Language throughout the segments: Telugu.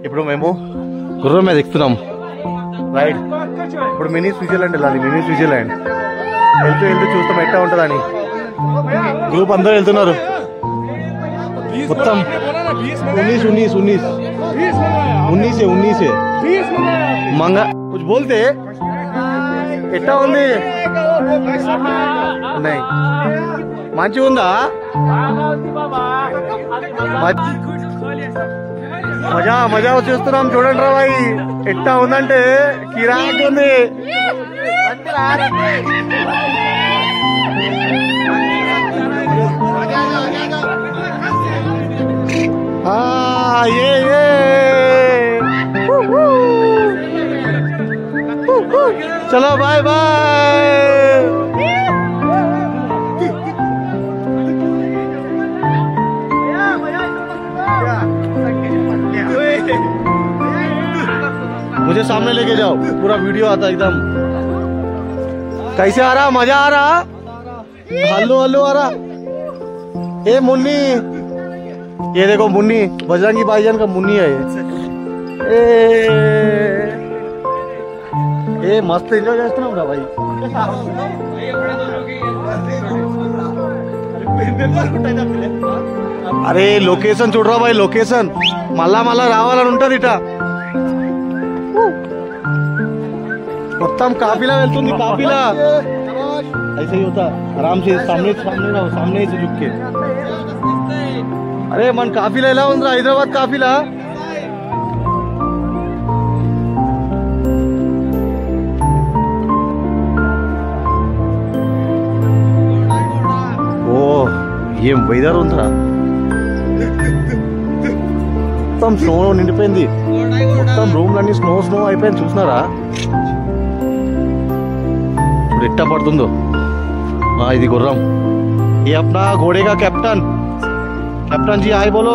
ఇప్పుడు మేము గుర్రం మీద ఎక్కుతున్నాం రైట్. ఇప్పుడు మినీ స్విట్జర్లాండ్ వెళ్ళాలి. మినీ స్విట్జర్లాండ్ వెళ్తూ వెళ్తూ చూస్తాం ఎట్లా ఉంటుందని. గ్రూప్ అందరూ వెళ్తున్నారు మొత్తం. 19 మంగా कुछ बोलते ఎట్లా ఉంది? మంచిగా ఉందా? మజా మజా చూస్తున్నాం చూడండి రా భాయ్. ఎట్లా ఉందంటే కిరాక్ ఉంది. चलो बाय बाय. मुझे सामने लेके जाओ, पूरा वीडियो आता एकदम. कैसे आ रहा? मजा आ रहा? हल्लू हल्लू आ रहा? ए मुन्नी, ये देखो मुन्नी, बजरंगी भाईजान का मुन्नी है ये मस्त ఎంజాయ్ చేస్తున్నాం రా భాయ్. అరే లొకేషన్ చూడరా భాయ్. లొకేషన్ మళ్ళా మళ్ళా రావాలని ఉంటది ఇట. మొత్తం కాఫీలా వెళ్తుంది. కాఫీలా ऐसे ही होता आराम से. सामने सामने ना सामने से झुक के. अरे मन काफिला ఎలా ఉందిరా హైదరాబాద్ కాఫీలా? ఏం వెదర్ ఉందిరా. మొత్తం స్నో నిండిపోయింది. మొత్తం రూమ్లన్నీ స్నో స్నో అయిపోయింది. చూసినారా ఇప్పుడు ఎట్టా పడుతుందో. ఇది గుర్రం. ये अपना घोड़े का कैप्टन. कैप्टन जी हाय बोलो.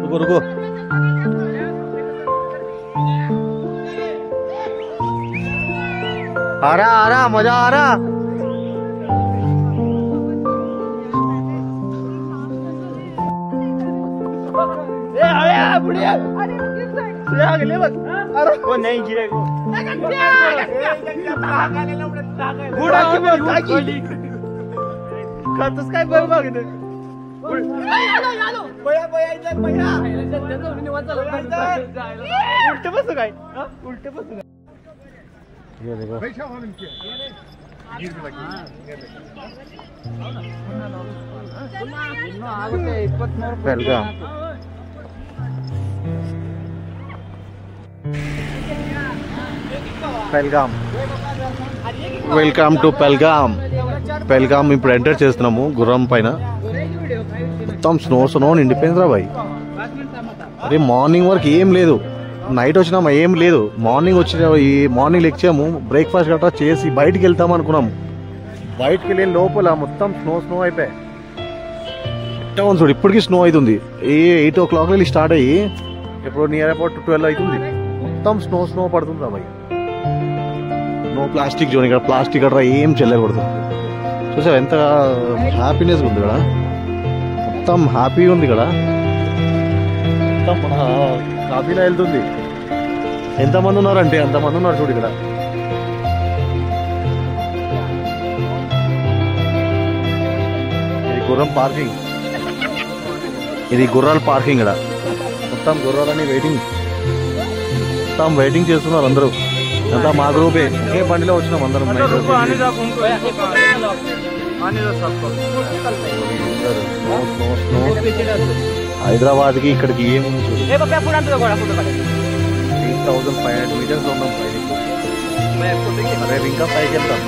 रुको रुको. आ रहा मजा आ रहा. वो नहीं गिरेगा. काय बरं मागते उलटे बसू काय. उलटे बसू काय. ये देखो पहलगाम. పహల్గామ్. Welcome to Pahalgam. పహల్గామ్ ఇప్పుడు ఎంటర్ చేస్తున్నాము గుర్రం పైన. మొత్తం స్నో స్నో నిండిపోయిందిరా భాయ్. అరే మార్నింగ్ వరకు ఏం లేదు. నైట్ వచ్చినామా ఏం లేదు. మార్నింగ్ ఈ మార్నింగ్ ఎక్కాము. బ్రేక్ఫాస్ట్ గట్రా చేసి బయటికి వెళ్తాం అనుకున్నాము. బయటికి వెళ్ళే లోపల మొత్తం స్నో స్నో అయిపోయాయి. ఎట్లా ఉంది చూడు. ఇప్పటికీ స్నో అవుతుంది. 8 o'clock వెళ్ళి స్టార్ట్ అయ్యి ఇప్పుడు నియర్ అబౌట్ 12 అవుతుంది. మొత్తం స్నో స్నో పడుతుంది రా భాయ్. No plastic zone. ఇక్కడ ప్లాస్టిక్ అట్లా ఏం చెల్లకూడదు. చూసావు ఎంత హ్యాపీనెస్ ఉంది ఇక్కడ. మొత్తం హ్యాపీగా ఉంది ఇక్కడ. మొత్తం మన కాఫీలో వెళ్తుంది. ఎంతమంది ఉన్నారంటే అంతమంది ఉన్నారు చూడు ఇక్కడ. ఇది గుర్రం పార్కింగ్. ఇది గుర్రాల పార్కింగ్ ఇక్కడ. మొత్తం గుర్రాలని వెయిటింగ్. మొత్తం వెయిటింగ్ చేస్తున్నారు అందరూ. అంతా మా గ్రూపే. ఒకే బండిలో వచ్చినాం అందరం. హైదరాబాద్ కి ఇక్కడికి ఏముంది చూడు. 8,500 మీటర్స్ ఉన్నాం పైకి. రేపు ఇంకా పైకి వెళ్తాం.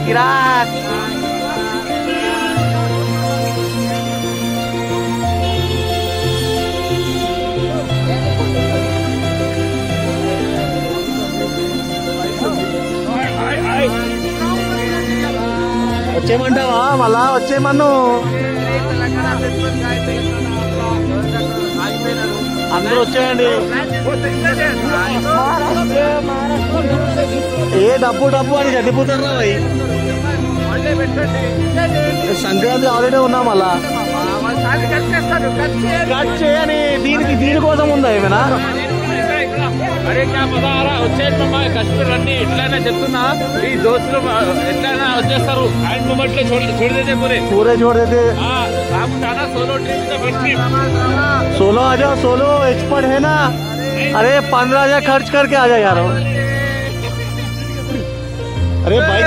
కిరాక్. వచ్చేయమంటావా? మళ్ళా వచ్చేయమన్ను. అందరూ వచ్చేయండి. ఏ డబ్బు డబ్బు అని చనిపోతారా భయ్. సంక్రాంతి ఆల్రెడీ ఉన్నాం మళ్ళా కట్ చేయని దీనికోసం ఉందా ఏమైనా? అరే క్యా మజా ఆ రా వచ్చేటమ్మా కశ్మీర్ అన్ని ఎట్లయినా చెప్తున్నా ఈ దోస్తులు ఎట్లయినా వచ్చేస్తారు హ్యాండ్ మూమెంట్ లో చూడదే పూరే చూడదే सोलो ट्रिप से फर्स्ट ट्रिप सोलो आ जाओ सोलो एक्सपर्ट है ना अरे 15,000 खर्च करके आ जाओ यार अरे भाई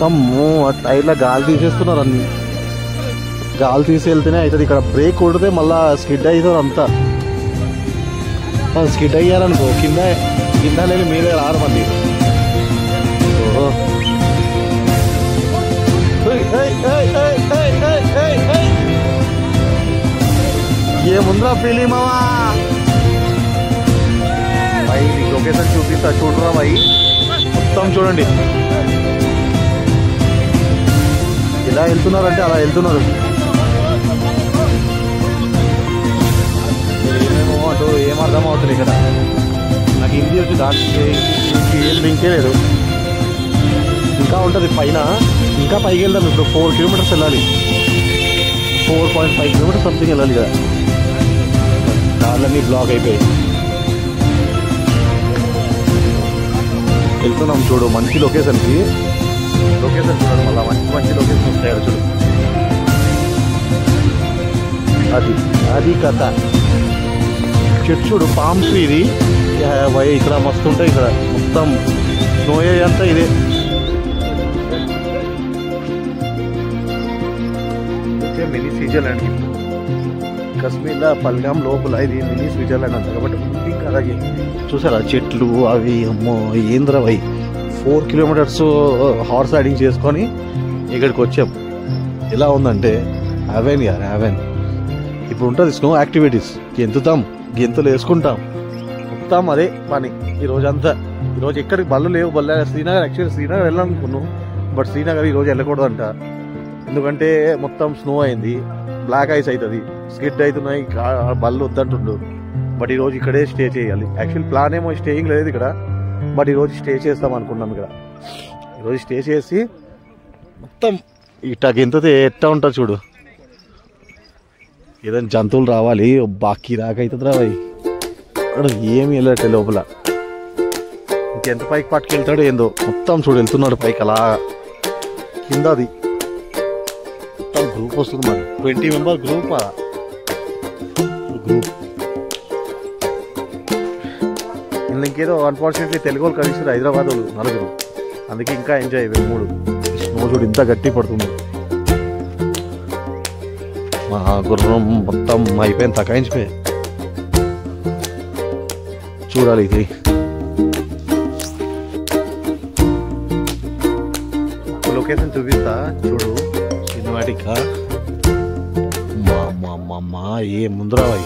తమ్ము అట్లా ఇట్లా గాలి తీసేస్తున్నారు అన్ని గాలి తీసి వెళ్తేనే అవుతుంది ఇక్కడ బ్రేక్ కొడితే మళ్ళా స్కిడ్ అవుతుంది అంతా స్కిడ్ అయ్యారనుకో కింద కింద లేని మీరే రారు మళ్ళీ ఏముందా ఫిలిమవా भाई లొకేషన్ చూపిస్తా చూడరా भाई మొత్తం చూడండి ఎలా వెళ్తున్నారంటే అలా వెళ్తున్నారు ఏమేమో అటు ఏం అర్థం అవుతుంది ఇక్కడ నాకు హిందీ వచ్చి దానికి ఏం లింకే లేదు ఇంకా ఉంటుంది పైన ఇంకా పైకి వెళ్దాం ఇప్పుడు 4 కిలోమీటర్స్ వెళ్ళాలి 4.5 కిలోమీటర్స్ సంథింగ్ వెళ్ళాలి కదా కార్లన్నీ బ్లాక్ అయిపోయాయి వెళ్తున్నాం చూడు మంచి లొకేషన్కి లొకేషన్ చూడండి మళ్ళీ మంచి మంచి లొకేషన్ ఉంటాయి చూడు అది కథ చెట్టు చూడు పామ్ ట్రీ ఇది ఇక్కడ మస్తు ఉంటాయి ఇక్కడ మొత్తం స్నోయే అంతా ఇదే మినీ స్విట్జర్లాండ్ కశ్మీర్లో పల్గాం లోపల ఇది మినీ స్విట్జర్లాండ్ అంట కాబట్టి ఇంకా అలాగే చూసారా చెట్లు అవి అమ్మో ఏంద్రా అవి 4 కిలోమీటర్స్ హార్స్ రైడింగ్ చేసుకొని ఇక్కడికి వచ్చాం ఎలా ఉందంటే అవెన్ యార్ అవెన్ ఇప్పుడు ఉంటుంది స్నో యాక్టివిటీస్ గెంతుతాం గెంతులు వేసుకుంటాం మొత్తం అదే పని ఈరోజంతా ఈరోజు ఎక్కడికి బళ్ళు లేవు శ్రీనగర్ యాక్చువల్లీ శ్రీనగర్ వెళ్ళాలనుకున్నాను బట్ శ్రీనగర్ ఈరోజు వెళ్ళకూడదంట ఎందుకంటే మొత్తం స్నో అయింది బ్లాక్ ఐస్ అవుతుంది స్కిడ్ అవుతున్నాయి బళ్ళు వద్దంటుండు బట్ ఈరోజు ఇక్కడే స్టే చేయాలి యాక్చువల్ ప్లాన్ ఏమో స్టేయింగ్ లేదు ఇక్కడ బట్ ఈరోజు స్టే చేస్తాం అనుకున్నాం ఇక్కడ ఈరోజు స్టే చేసి మొత్తం ఇట్టా గెంతుతే ఎట్టా ఉంటుంది చూడు ఏదైనా జంతువులు రావాలి బాకీ రాకైతుంది రావాయి ఏమి వెళ్ళట్లే లోపల ఇంకెంత పైకి పట్టుకెళ్తాడు ఏందో మొత్తం చూడు వెళ్తున్నాడు పైకి అలా కింద అది మొత్తం గ్రూప్ వస్తుంది మరి 20 మెంబర్ గ్రూప్ ఇంకేదో అన్ఫార్చునేట్లీ తెలుగు వాళ్ళు కలిసి హైదరాబాద్ వాళ్ళు 4 అందుకే ఇంకా ఎంజాయ్ అయ్యాయి 3 స్నో చూడు ఇంత గట్టి పడుతుంది మా గుర్రం మొత్తం అయిపోయింది తకాయించిపోయి చూడాలి ఇది లొకేషన్ చూపిస్తా చూడు సినిమాటిక్ మా ఏ ముందరావాయి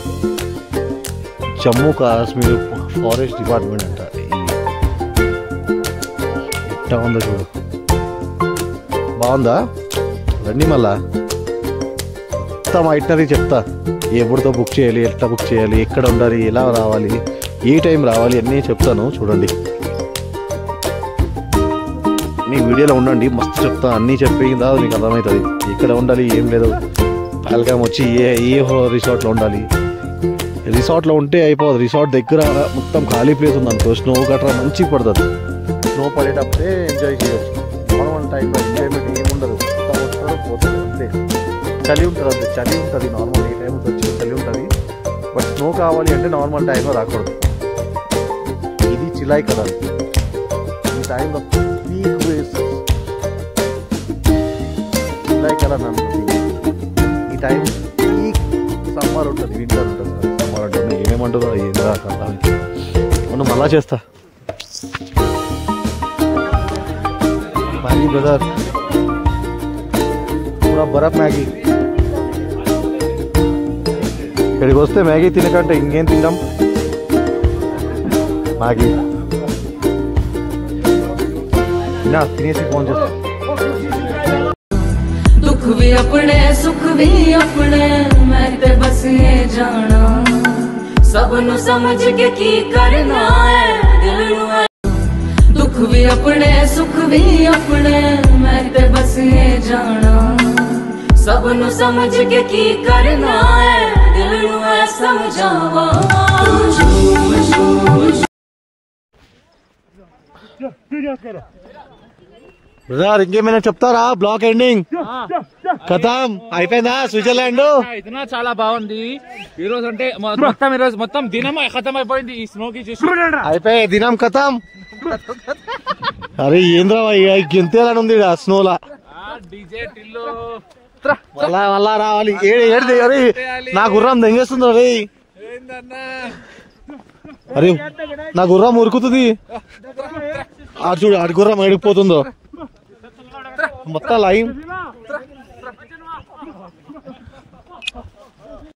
జమ్మూ కాశ్మీర్ ఫారెస్ట్ డిపార్ట్మెంట్ అంట ఎట్టా ఉందో చూడు బాగుందా రండి మళ్ళా మొత్తం ఐటనరీ చెప్తా ఎప్పుడుతో బుక్ చేయాలి ఎట్లా బుక్ చేయాలి ఎక్కడ ఉండాలి ఎలా రావాలి ఏ టైం రావాలి అన్నీ చెప్తాను చూడండి మీ వీడియోలో ఉండండి మస్తు చెప్తా అన్నీ చెప్పిన మీకు అర్థమవుతుంది ఎక్కడ ఉండాలి ఏం లేదు పహల్గాం వచ్చి ఏ రిసార్ట్లో ఉండాలి రిసార్ట్లో ఉంటే అయిపోదు రిసార్ట్ దగ్గర మొత్తం ఖాళీ ప్లేస్ ఉంది అనుకో స్నో గట్రా మంచిగా పడుతుంది స్నో పడేటప్పుడే ఎంజాయ్ చేయొచ్చు నార్మల్ టైంలో ఎంజాయ్మెంట్ ఏముండదు మొత్తం వస్తారో పోతుంది అంతే చలి ఉంటుంది అంతే చలి ఉంటుంది నార్మల్ ఏ టైం వచ్చి చలి ఉంటుంది బట్ స్నో కావాలి అంటే నార్మల్ టైంలో రాకూడదు ఇది చిలాయి కదా ఈ టైంలో పీక్ వేస్ చిలాయి కదా ఈ టైం పీక్ సమ్మర్ ఉంటుంది వింటర్ ఉంటుంది సమ్మర్ అంటే ఏమేమంటుందో ఏదో అర్థానికి మనం మళ్ళా చేస్తా మ్యాగీ బ్రదర్ పూరా బరఫ్ మ్యాగీ ఇక్కడికి వస్తే మ్యాగీ తినకంటే ఇంకేం తిందాం మ్యాగీ తినేసి ఫోన్ చేస్తా दुख भी अपने सुख भी अपने मैं ते बस ये जाना सबनू समझ के की करना है दिल नू है दुख भी अपने सुख भी अपने मैं ते बस ये जाना सबनू समझ के की करना है दिल नू है समझावा బ్రదర్ ఇంకేమైనా చెప్తారా బ్లాక్ ఎండింగ్ కథం అయిపోయిందా స్విట్జర్లాండ్ ఇదనా చాలా బాగుంది ఈ రోజు అంటే మొత్తం దినం ఖతం అయిపోయింది ఈ స్నోకి చూసి అయిపోయి దినం కథం అరే ఏంద్రా గెంతేలని ఉంది స్నోలా డీజే టిల్లు మళ్ళా రావాలి ఏడు అరే నా గుర్రం దెంగేస్తుంది అరే అరే నా గుర్రం ఉరుకుతుంది చూడు ఆడి గుర్రం ఎడిపోతుందో మొత్తం లైన్